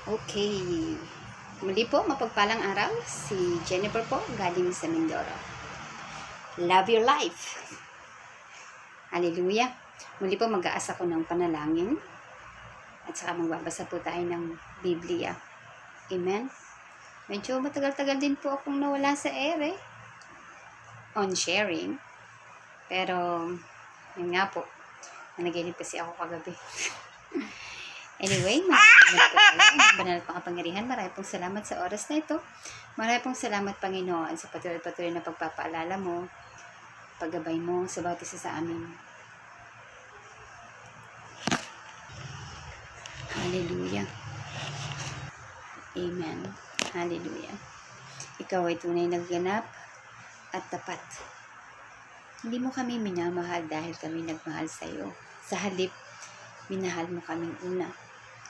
Okay. Muli po, mapagpalang araw. Si Jennifer po, galing sa Mindoro. Love your life. Hallelujah. Muli po, mag-aasa ko ng panalangin. At saka magbabasa po tayo ng Biblia. Amen. Medyo matagal-tagal din po akong nawala sa air on sharing. Pero, yun nga po. Nanaginip kasi ako kagabi. Anyway, banal pang kapangyarihan, marami pong salamat sa oras na ito. Marami pong salamat, Panginoon, sa patuloy-patuloy na pagpapaalala mo, paggabay mo sa bawat isa sa amin. Hallelujah. Amen. Hallelujah. Ikaw ay tunay nagganap at tapat. Hindi mo kami minamahal dahil kami nagmahal sa iyo. Sa halip, minahal mo kaming una.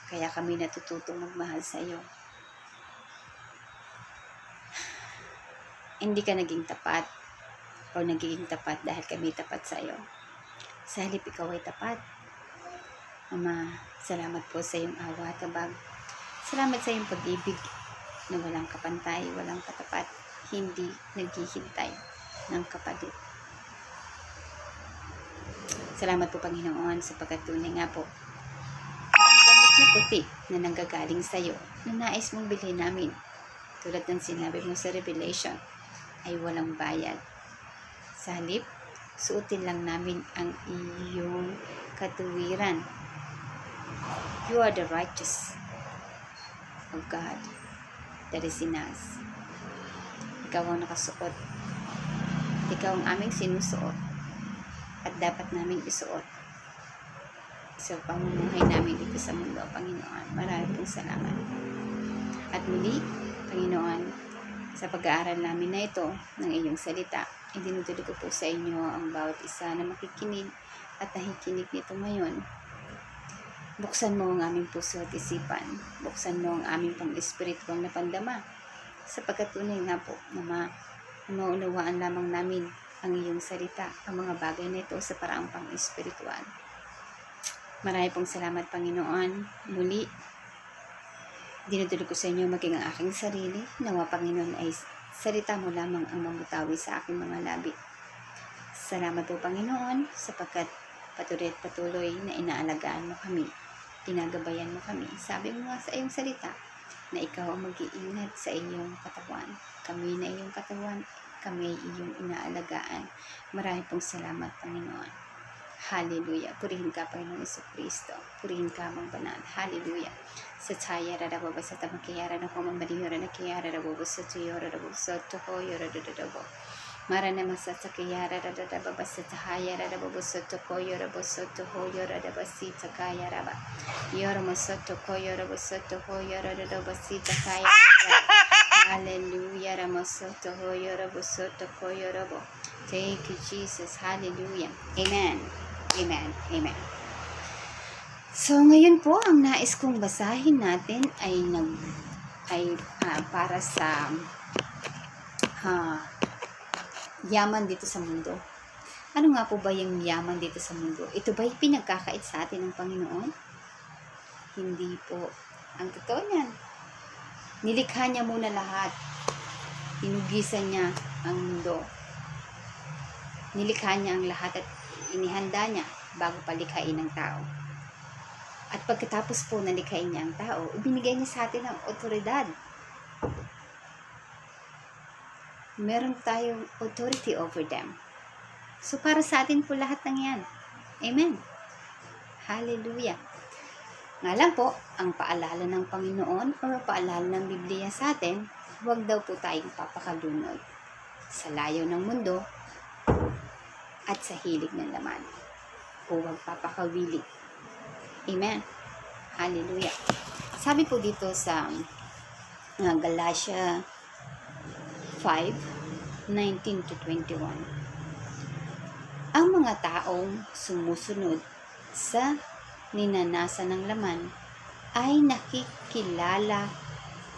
Kaya kami natututong magmahal sa iyo. Hindi ka naging tapat o nagiging tapat dahil kami tapat sa iyo. Sa halip, ikaw ay tapat. Ama, salamat po sa iyong awa at tabag. Salamat sa iyong pag-ibig na walang kapantay, walang katapat, hindi naghihintay ng kapalit. Salamat po, Panginoon, sapagkat tunay nga po na puti na nanggagaling sa iyo na nais mong bilhin namin. Tulad ng sinabi mo sa Revelation, ay walang bayad. Sa halip, suotin lang namin ang iyong katuwiran. You are the righteous of God that is in us. Ikaw ang nakasuot. Ikaw ang aming sinusuot at dapat naming isuot sa pamumuhay namin dito sa mundo, Panginoon. Marami pong salamat. At muli, Panginoon, sa pag-aaral namin na ito ng iyong salita, idinudulog ko po sa inyo ang bawat isa na makikinig at nakikinig nito ngayon. Buksan mo ang aming puso at isipan. Buksan mo ang aming pang-espiritual na pandama. Sapagkat tunay nga po na maunawaan lamang namin ang iyong salita, ang mga bagay na ito sa paraang pang-espiritual. Marami pong salamat, Panginoon. Muli, dinudulog ko sa inyo maging ang aking sarili. Nawa, Panginoon, ay salita mo lamang ang mamutawi sa aking mga labi. Salamat po, Panginoon, sapagkat patuloy at patuloy na inaalagaan mo kami. Ginagabayan mo kami. Sabi mo nga sa iyong salita na ikaw ang mag-iingat sa iyong katawan. Kami na iyong katawan, kami ay iyong inaalagaan. Marami pong salamat, Panginoon. Hallelujah. Purihin ka, Panginoon Jesucristo. Purihin ka, mga banal. Hallelujah. Sa taya rarababa sa tamakiyara na kumambaliyora na kiyara rababa sa tuyora rababa sa tukoyora dadadabo. Mara na masasakiyara rarababa sa tahaya rarababa sa tukoyora rababa sa tukoyora rababa si takaya raba. Yora sa tukoyora rababa sa tukoyora rababa si takaya raba. Hallelujah. Ramaso tukoyora rababa sa tukoyora rababa. Thank you, Jesus. Hallelujah. Amen. Amen. Amen. So, ngayon po, ang nais kong basahin natin ay para sa yaman dito sa mundo. Ano nga po ba yung yaman dito sa mundo? Ito ba'y pinagkakait sa atin ng Panginoon? Hindi po. Ang totoo niyan, nilikha niya muna lahat. Inugisan niya ang mundo. Nilikha niya ang lahat at inihanda niya bago palikhain ng tao. At pagkatapos po nalikhain niya ang tao, ibinigay niya sa atin ang otoridad. Meron tayong authority over them. So para sa atin po lahat ng yan. Amen. Hallelujah. Nga lang po, ang paalala ng Panginoon o paalala ng Biblia sa atin, huwag daw po tayong papakalunod sa layo ng mundo at sa hilig ng laman. O huwag papakawili. Amen. Hallelujah. Sabi po dito sa Galatia 5:19-21. Ang mga taong sumusunod sa ninanasa ng laman ay nakikilala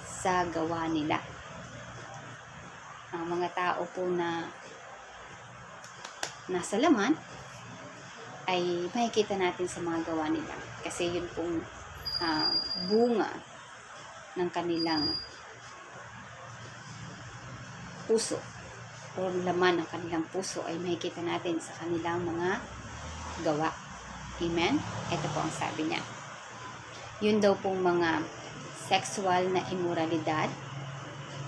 sa gawa nila. Ang mga tao po na nasa laman ay makikita natin sa mga gawa nila. Kasi yun pong bunga ng kanilang puso o laman ng kanilang puso ay makikita natin sa kanilang mga gawa. Amen? Ito po ang sabi niya. Yun daw pong mga sexual na immoralidad,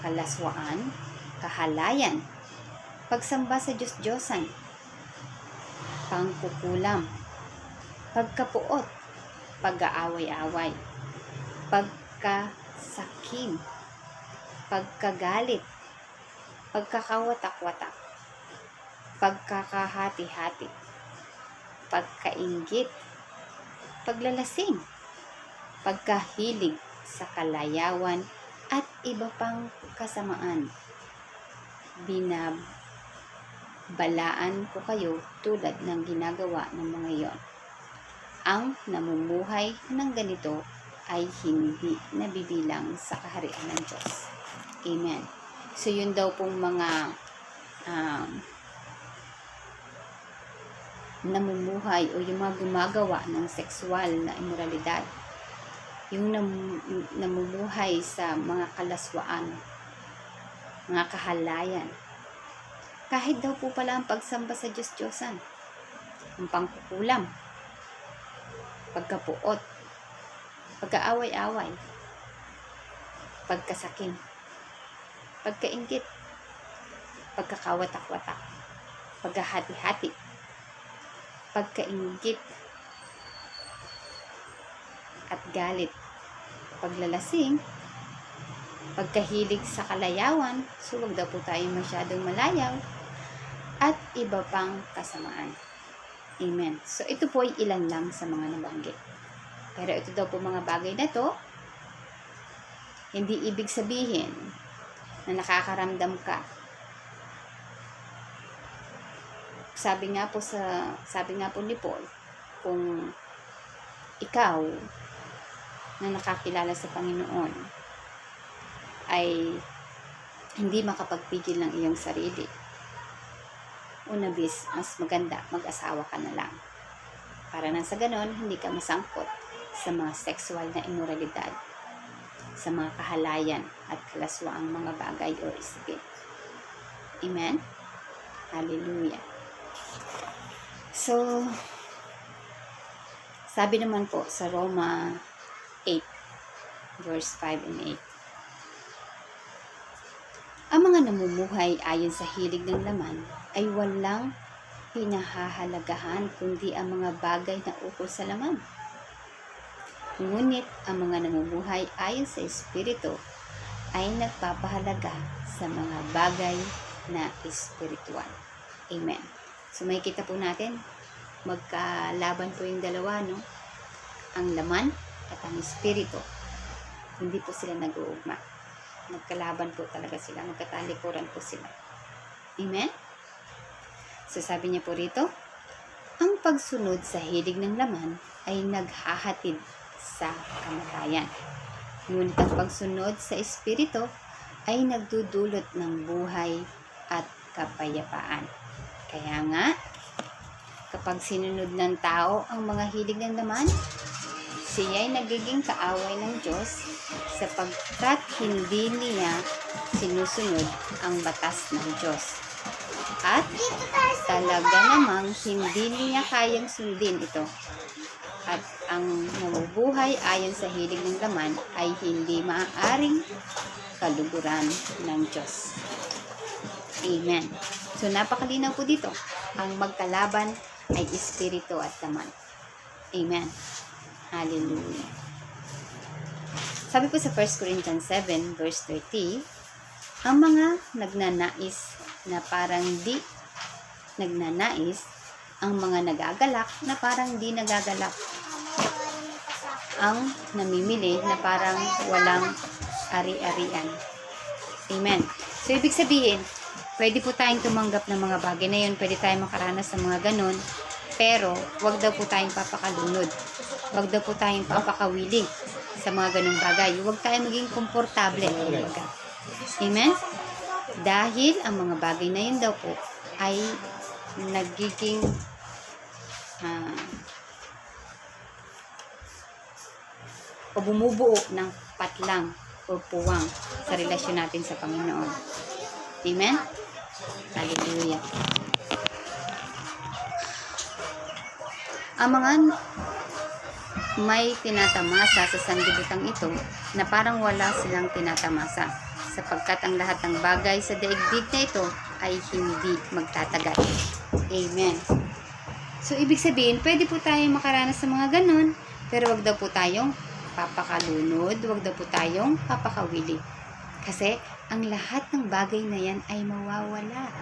kalaswaan, kahalayan, pagsamba sa Diyos-Diyosan, pangkukulam, pagkapuot, pag-aaway-away, pagkasakim, pagkagalit, pagkakawatak-watak, pagkakahati-hati, pagkainggit, paglalasing, pagkahilig sa kalayawan at iba pang kasamaan. Binabalaan ko kayo tulad ng ginagawa ng mga iyon. Ang namumuhay ng ganito ay hindi nabibilang sa kaharian ng Diyos. Amen. So, yun daw pong mga namumuhay o yung mga gumagawa ng sexual na immoralidad. Yung namumuhay sa mga kalaswaan, mga kahalayan. Kahit daw po pala ang pagsamba sa Diyos-Diyosan, ang pangkukulam, pagkapuot, pag-aaway-away, pagkasakim, pagkainggit, pagkakawatak-watak, pagkahati-hati, pagkainggit at galit, paglalasing, pagkahilig sa kalayawan, so wag daw po tayo masyadong malayaw, at iba pang kasamaan. Amen. So ito po ay ilan lang sa mga nabanggit. Pero ito daw po mga bagay na to, hindi ibig sabihin na nakakaramdam ka. Sabi nga po ni Paul, kung ikaw na nakakilala sa Panginoon ay hindi makapagpigil ng iyong sarili, unabis, mas maganda mag-asawa ka na lang. Para nang sa ganon, hindi ka masangkot sa mga sexual na immoralidad, sa mga kahalayan at kalaswaang mga bagay o isipin. Amen? Hallelujah. So, sabi naman po sa Roma 8, verse 5 and 8, ang mga namumuhay ayon sa hilig ng laman ay walang pinahahalagahan kundi ang mga bagay na ukol sa laman. Ngunit ang mga namumuhay ayon sa Espiritu ay nagpapahalaga sa mga bagay na espiritual. Amen. So makikita po natin, magkalaban po yung dalawa, no? Ang laman at ang Espiritu. Hindi po sila nag-uugma. Magkalaban po talaga sila, magkatalikuran po sila. Amen? So sabi niya po rito, ang pagsunod sa hilig ng laman ay naghahatid sa kamatayan. Ngunit ang pagsunod sa Espiritu ay nagdudulot ng buhay at kapayapaan. Kaya nga, kapag sinunod ng tao ang mga hilig ng laman, siya ay nagiging kaaway ng Diyos sapagkat hindi niya sinusunod ang batas ng Diyos. At talaga namang hindi niya kayang sundin ito. At ang namubuhay ayon sa hilig ng laman ay hindi maaaring kaluguran ng Diyos. Amen. So, napakalinaw po dito. Ang magkalaban ay espiritu at laman. Amen. Hallelujah. Sabi po sa 1 Corinthians 7, verse 30, ang mga nagnanais na parang di nagnanais, ang mga nagagalak na parang di nagagalak, ang namimili na parang walang ari-arian. Amen. So, ibig sabihin, pwede po tayong tumanggap ng mga bagay na yun, pwede tayong makaranas ng mga ganun, pero wag daw po tayong papakalunod. Wag daw po tayong papakawiling sa mga ganung bagay. Wag tayong maging komportable. Amen? Dahil ang mga bagay na yun daw po ay nagiging o bumubuo ng patlang o puwang sa relasyon natin sa Panginoon. Amen? Hallelujah. Ang mga may tinatamasa sa sanlibutan ito na parang wala silang tinatamasa, sapagkat ang lahat ng bagay sa daigdig na ito ay hindi magtatagal. Amen. So, ibig sabihin, pwede po tayong makaranas sa mga ganun, pero wag daw po tayong papakalunod, wag daw po tayong papakawili. Kasi, ang lahat ng bagay na yan ay mawawala.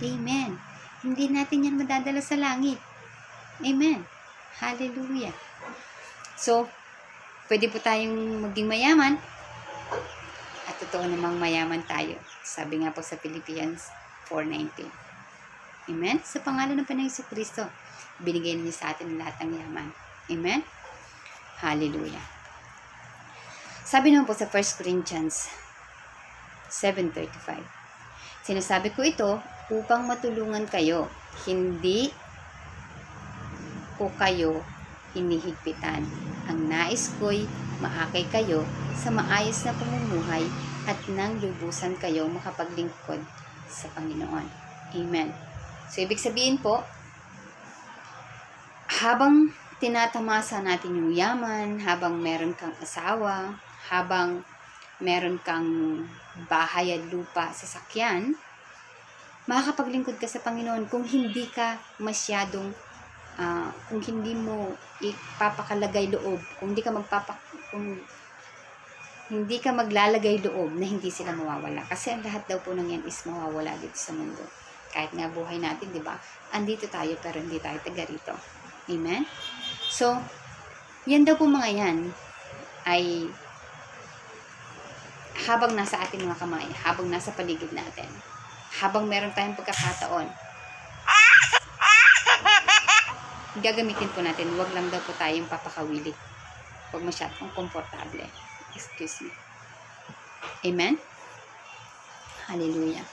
Amen. Hindi natin yan madadala sa langit. Amen. Hallelujah. So, pwede po tayong maging mayaman, at totoo namang mayaman tayo. Sabi nga po sa Philippians 4:19. Amen? Sa pangalan ng Panginoong Jesucristo, binigay niya sa atin lahat ng yaman. Amen? Hallelujah. Sabi naman po sa 1 Corinthians 7:35. Sinasabi ko ito upang matulungan kayo. Hindi ko kayo hinihigpitan. Ang nais ko'y maakay kayo sa maayos na pamumuhay at nang lubusan kayo makapaglingkod sa Panginoon. Amen. So, ibig sabihin po, habang tinatamasa natin yung yaman, habang meron kang asawa, habang meron kang bahay at lupa sa sakyan, makakapaglingkod ka sa Panginoon kung hindi ka masyadong kung hindi mo ipapakalagay loob, kung hindi ka maglalagay loob na hindi sila mawawala. Kasi ang lahat daw po ng yan is mawawala dito sa mundo. Kahit nga buhay natin, di ba? Andito tayo pero hindi tayo taga rito. Amen? So, yan daw po mga yan ay habang nasa ating mga kamay, habang nasa paligid natin, habang meron tayong pagkakataon, gagamitin po natin. Huwag lang daw po tayong papakawili. Huwag masyadong komportable. Excuse me. Amen? Hallelujah.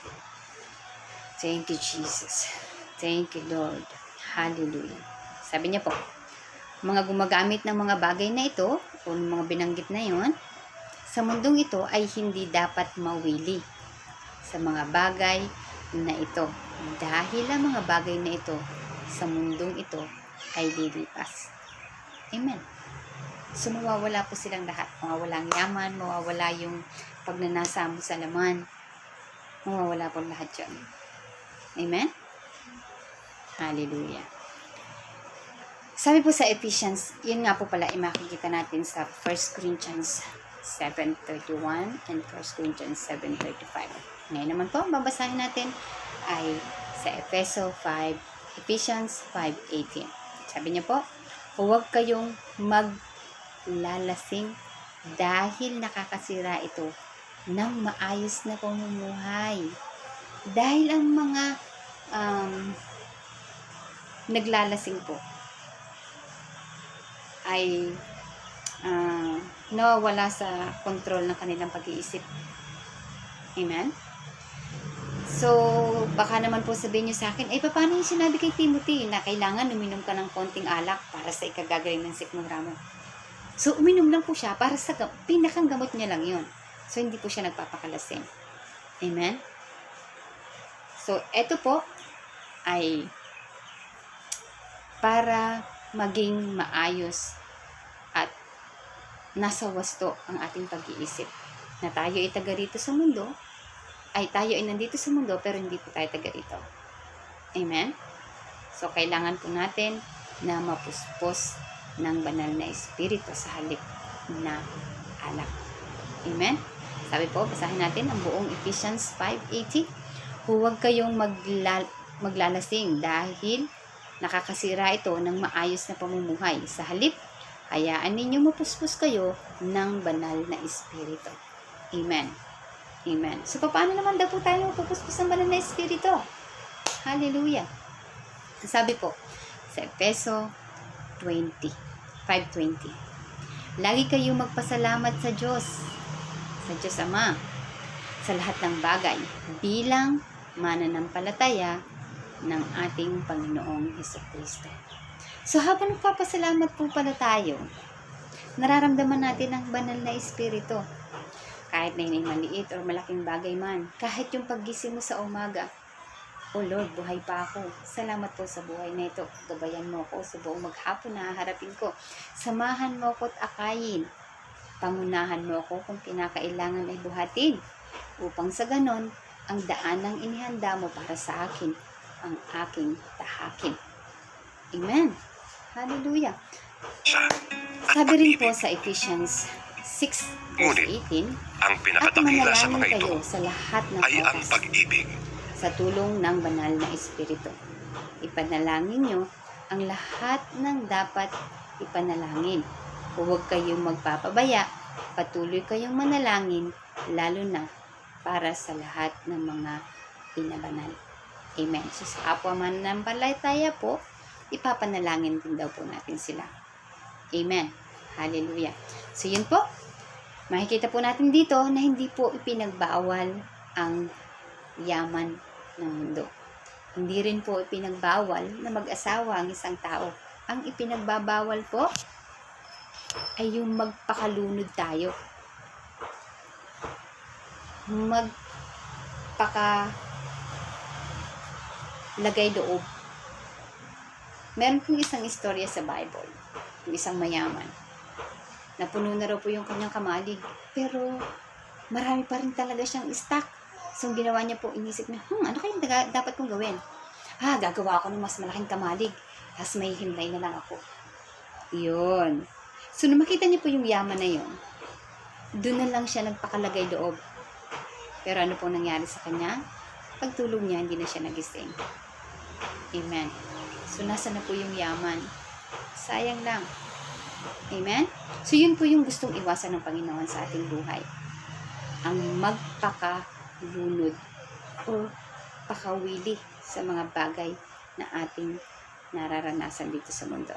Thank you, Jesus. Thank you, Lord. Hallelujah. Sabi niya po, mga gumagamit ng mga bagay na ito, o mga binanggit na yon, sa mundong ito ay hindi dapat mawili sa mga bagay na ito. Dahil ang mga bagay na ito sa mundong ito ay lilipas. Amen. So, mawawala po silang lahat. Mawawala ang yaman, mawawala yung pagnanasa mo sa laman. Mawawala po lahat yun. Amen? Hallelujah. Sabi po sa Ephesians, yun nga po pala, makikita natin sa 1 Corinthians 7:31 and 1 Corinthians 7:35. Ngayon naman po, babasahin natin ay sa Ephesians 5:18. Sabi niya po, huwag kayong maglalasing dahil nakakasira ito ng maayos na pamumuhay. Dahil ang mga naglalasing po ay nawawala sa kontrol ng kanilang pag-iisip. Amen? So, baka naman po sabihin nyo sa akin, paano yung sinabi kay Timothy na kailangan uminom ka ng konting alak para sa ikagagaling ng sikmura mo? So, uminom lang po siya para sa pinakang gamot niya lang yun. So, hindi po siya nagpapakalasing. Amen? So, eto po ay para maging maayos at nasa wasto ang ating pag-iisip. Na tayo ay taga rito sa mundo, tayo ay nandito sa mundo pero hindi po tayo taga rito. Amen? So, kailangan po natin na mapuspos ng banal na espiritu sa halip na alak. Amen? Sabi po, basahin natin ang buong Ephesians 5:18. Huwag kayong maglalasing dahil nakakasira ito ng maayos na pamumuhay. Sa halip, hayaan ninyo mapuspos kayo ng banal na espiritu. Amen. Amen. So, paano naman daw po tayo mapupuspos ng banal na espiritu? Hallelujah. Sabi po, sa Efeso 5:20. Lagi kayong magpasalamat sa Diyos Ama, sa lahat ng bagay, bilang mananampalataya ng ating Panginoong Jesucristo. So, habang nagpapasalamat po pala tayo, nararamdaman natin ang banal na espiritu. Kahit na yun ay maliit o malaking bagay man, kahit yung paggising mo sa umaga, "Oh Lord, buhay pa ako. Salamat po sa buhay na ito. Gabayan mo ako sa buong maghapon na haharapin ko. Samahan mo ako at akayin. Pangunahan mo ako kung kinakailangan ay buhatin. Upang sa ganon, ang daanang inihanda mo para sa akin, ang aking tahakin." Amen. Hallelujah. Sabi rin po sa Ephesians 6 verse 18, Ang "At pinakadakila sa manalangin mga ito kayo sa lahat ng ay ang oras pag-ibig. sa tulong ng banal na Espiritu. Ipanalangin nyo ang lahat ng dapat ipanalangin. Huwag kayong magpapabaya, patuloy kayong manalangin, lalo na para sa lahat ng mga pinabanal." Amen. So sa kapwa mananampalataya po, ipapanalangin din daw po natin sila. Amen. Hallelujah. So yun po, makikita po natin dito na hindi po ipinagbawal ang yaman ng mundo. Hindi rin po ipinagbawal na mag-asawa ang isang tao. Ang ipinagbabawal po ay yung magpakalunod tayo. Magpakalagay loob. Meron pong isang istorya sa Bible, yung isang mayaman. Napuno na raw po yung kanyang kamalig, pero marami pa rin talaga siyang stock. So, ang ginawa niya po, inisip niya, ano kayang dapat kong gawin? Gagawa ako ng mas malaking kamalig. Tapos may himlay na lang ako. Yun. So, nung makita niya po yung yaman na yun, doon na lang siya nagpakalagay loob. Pero ano po nangyari sa kanya? Pagtulog niya, hindi na siya nagising. Amen. So, nasa na po yung yaman? Sayang lang. Amen? So, yun po yung gustong iwasan ng Panginoon sa ating buhay. Ang magpakalunod o pakawili sa mga bagay na ating nararanasan dito sa mundo.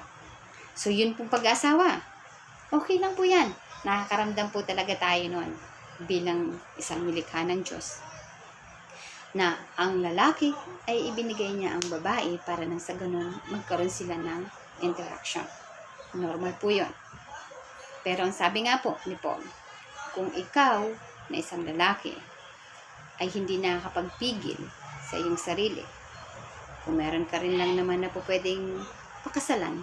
So, yun pong pag-asawa. Okay lang po yan. Nakakaramdam po talaga tayo noon bilang isang nilikha ng Diyos na ang lalaki ay ibinigay niya ang babae para nang sa ganun magkaroon sila ng interaction. Normal po yun. Pero ang sabi nga po ni Paul, kung ikaw na isang lalaki ay hindi nakakapagpigil sa iyong sarili, kung meron ka rin lang naman na po pwedeng pakasalan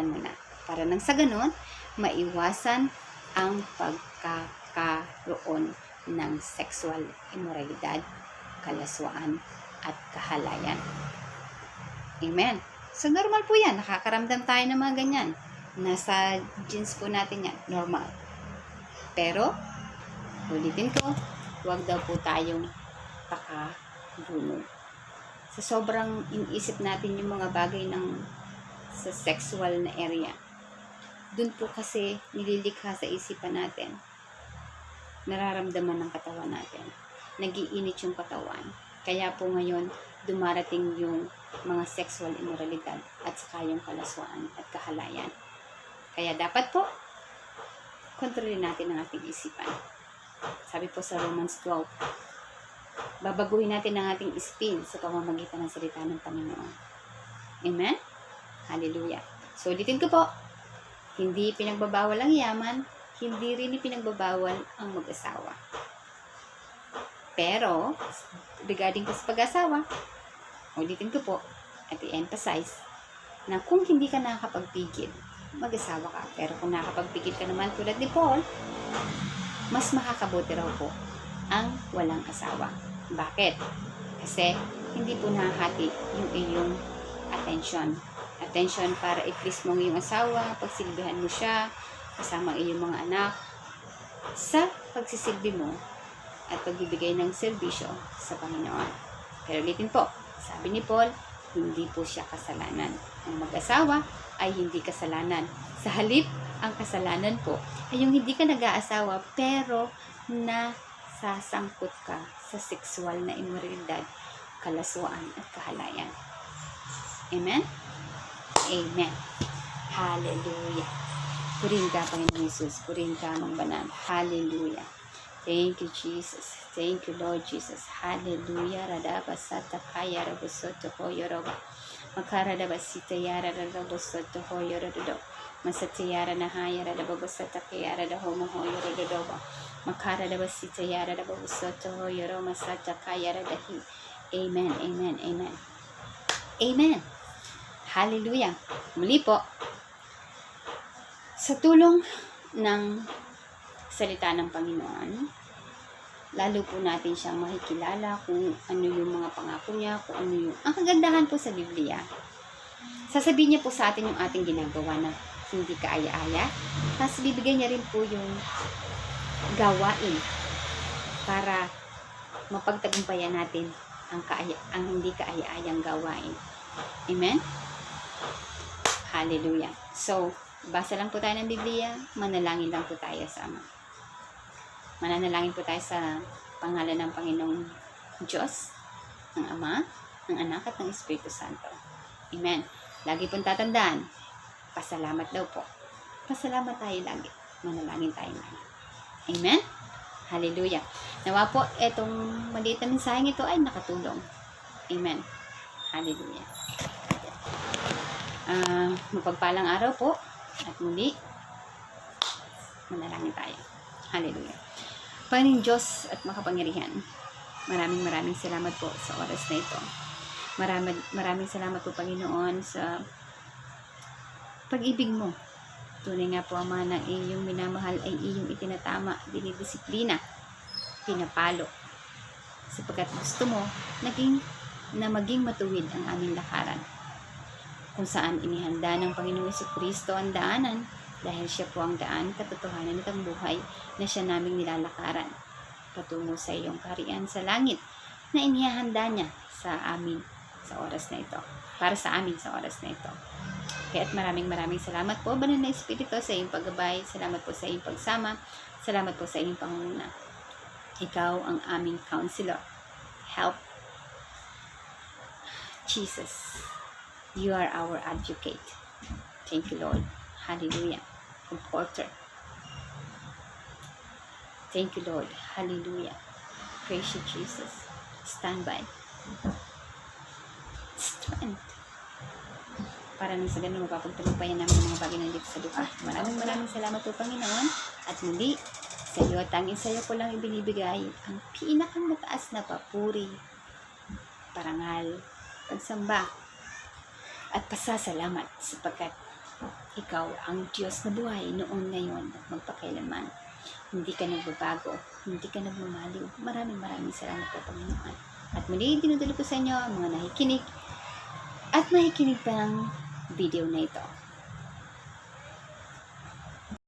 mo na. Para nang sa ganun, maiwasan ang pagkakaroon ng sexual immoralidad, kalaswaan, at kahalayan. Amen. So, normal po yan. Nakakaramdam tayo ng mga ganyan. Nasa genes po natin yan. Normal. Pero, ulitin ko, huwag daw po tayong pakalunod. Sa sobrang iniisip natin yung mga bagay sa sexual na area, dun po kasi nililikha sa isipan natin. Nararamdaman ng katawan natin. Nag-iinit yung katawan. Kaya po ngayon, dumarating yung mga sexual immoralidad at saka yung kalaswaan at kahalayan. Kaya dapat po, kontrolin natin ang ating isipan. Sabi po sa Romans 12, babaguhin natin ang ating spin sa pamamagitan ng salita ng Panginoon. Amen? Hallelujah. So, ulitin ko po, hindi pinagbabawal ang yaman, hindi rin pinagbabawal ang mag-asawa. Pero, regarding po sa pag-asawa, ulitin ko po, at i-emphasize, na kung hindi ka nakakapagpigil, mag-asawa ka. Pero kung nakakapagpigil ka naman tulad ni Paul, mas makakabuti raw po ang walang asawa. Bakit? Kasi, hindi po nahahati yung iyong attention. Attention para i-please mo ang iyong asawa, pagsilbihan mo siya, kasama ang iyong mga anak, sa pagsisilbi mo at pagbibigay ng serbisyo sa Panginoon. Pero ulitin po, sabi ni Paul, hindi po siya kasalanan. Ang mag-asawa ay hindi kasalanan. Sa halip, ang kasalanan po ay yung hindi ka nag-aasawa pero nasasangkot ka sa sexual na immoralidad, kalaswaan at kahalayan. Amen? Amen. Hallelujah. Purihin ka, Panginoon Jesus. Purihin ka, Amang Banal. Hallelujah. Thank you, Jesus. Thank you, Lord Jesus. Hallelujah. Radabasata kaya rabusoto ko yoroba. Makaradabasita yara rabusoto ko yorodo. Masatiyara na hayara da babasata kayara da homo hoyoro da doba. Makara da basita yara da babasoto hoyoro masata kayara da hi. Amen, amen, amen. Amen. Hallelujah. Muli po, sa tulong ng salita ng Panginoon, lalo po natin siyang makikilala kung ano yung mga pangako niya, kung ano yung... Ang kagandahan po sa Biblia, sasabihin niya po sa atin yung ating ginagawa na hindi kaaya-aya, tapos bibigyan niya rin po yung gawain para mapagtagumpayan natin ang hindi kaaya-ayang gawain. Amen? Hallelujah. So, basa lang po tayo ng Biblia, manalangin lang po tayo sa Ama. Mananalangin po tayo sa pangalan ng Panginoong Diyos, ng Ama, ng Anak at ng Espiritu Santo. Amen. Lagi pong tatandaan, pasalamat daw po. Pasalamat tayo lagi. Manalangin tayo lagi. Amen? Hallelujah. Nawa po, etong maliit na mensaheng ito ay nakatulong. Amen. Hallelujah. Mapagpalang araw po. At muli, manalangin tayo. Hallelujah. Panginoong Diyos at makapangyarihan, maraming salamat po sa oras na ito. Maraming salamat po, Panginoon, sa pag-ibig mo. Tunay nga po, Ama, na iyong minamahal ay iyong itinatama, dinidisiplina, pinapalo. Sapagkat gusto mo na maging matuwid ang aming lakaran. Kung saan inihanda ng Panginoong Jesucristo ang daanan, dahil siya po ang daan, katotohanan at ang buhay na siya naming nilalakaran patungo sa iyong kaharian sa langit na inihahanda niya sa amin sa oras na ito. Para sa amin sa oras na ito. Kaya't maraming salamat po, Banal na Espiritu, sa iyong paggabay. Salamat po sa iyong pagsama. Salamat po sa iyong pangunguna. Ikaw ang aming counselor. Help. Jesus. You are our advocate. Thank you, Lord. Hallelujah. Comforter. Thank you, Lord. Hallelujah. Praise you, Jesus. Stand by. Strength. Para nang sa ganun mapapagtagumpayan namin ang mga bagay ng dito sa lupa. Maraming salamat po, Panginoon. At muli, sa iyo at tanging sa iyo ko lang ibinibigay ang pinakamataas na papuri, parangal, pagsamba, at pasasalamat sapagkat ikaw ang Diyos na buhay noon, ngayon at magpakailanman. Hindi ka nagbabago, hindi ka nagmamaliw. Maraming salamat po, Panginoon. At muli, dinudalo ko sa inyo ang mga nakikinig at makikinig pa ng video na ito.